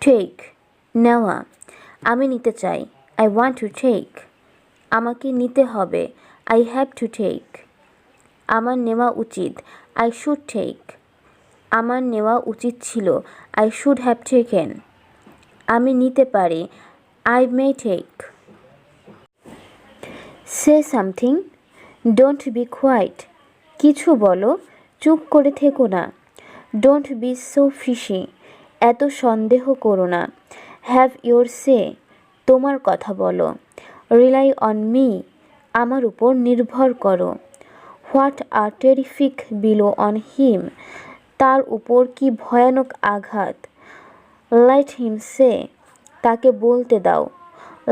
Take নেওয়া, আমি নিতে চাই। আই ওয়ান্ট টু টেক, আমাকে নিতে হবে। আই হ্যাভ টু টেক, আমার নেওয়া উচিত। আই শুড টেক, আমার নেওয়া উচিত ছিল। আই শুড হ্যাভ টেকেন, আমি নিতে পারি। I may take. Say something, don't be quiet, কিছু বলো, চুপ করে থেকো না। ডোন্ট বি সো ফিশি, এত সন্দেহ করো না। হ্যাভ ইয়োর সে, তোমার কথা বলো। রিলাই অন মি, আমার উপর নির্ভর করো। What a terrific below on him, তার উপর কি ভয়ানক আঘাত। লেট হিম সে, তাকে বলতে দাও।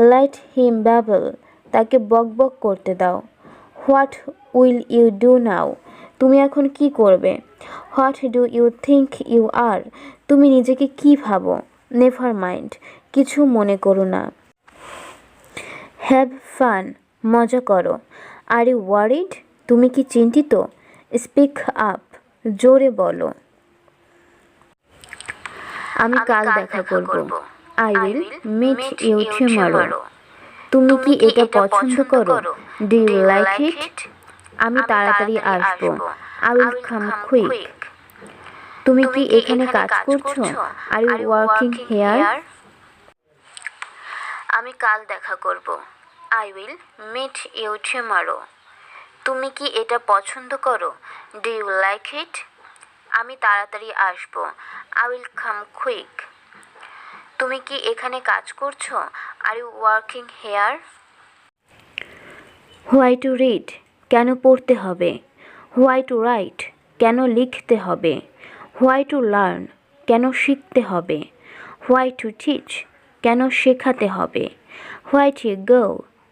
লেট হিম ব্যাবল, তাকে বকবক করতে দাও। What will you do now, তুমি এখন কি করবে। What do you think you are, তুমি নিজেকে কি ভাবো। নেভার মাইন্ড, কিছু মনে করো না। হ্যাভ ফান, মজা করো। আর ইউ ওয়ারিড, তুমি কি চিন্তিত। স্পিক আপ, জোরে বলো। আমি কাল দেখা করব। I will meet you tomorrow, তুমি কি এটা পছন্দ করো। ডু ইউ লাইক ইট, আমি তাড়াতাড়ি আসব। আই উইল কাম কুইক, তুমি কি এখানে কাজ করছো। আর ইউ ওয়ার্কিং হেয়ার, আমি কাল দেখা করব। I will meet you tomorrow, তুমি কি এটা পছন্দ করো। ডু ইউ লাইক ইট, আমি তাড়াতাড়ি আসব। আই উইল কাম কুইক, তুমি কি এখানে কাজ করছো। Are you working here. Why to read, কেন পড়তে হবে। হোয়াই টু রাইট, কেন লিখতে হবে। হোয়াই টু লার্ন, কেন শিখতে হবে। হোয়াই টু টিচ, কেন শেখাতে হবে। হোয়াই টু গো,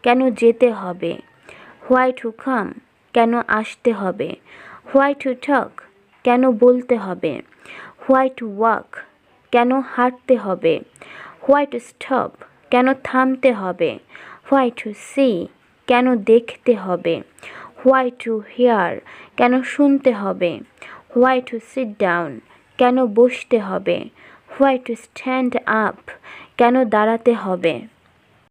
কেন যেতে হবে। হোয়াই টু কাম, কেন আসতে হবে। হোয়াই টু টক, কেন বলতে হবে। হোয়াই টু ওয়াক, কেন হাঁটতে হবে। হোয়াই টু স্টপ, কেন থামতে হবে। হোয়াই টু সি, কেন দেখতে হবে। হোয়াই টু হিয়ার, কেন শুনতে হবে। হোয়াই টু সিট ডাউন, কেন বসতে হবে। হোয়াই টু স্ট্যান্ড আপ, কেন দাঁড়াতে হবে।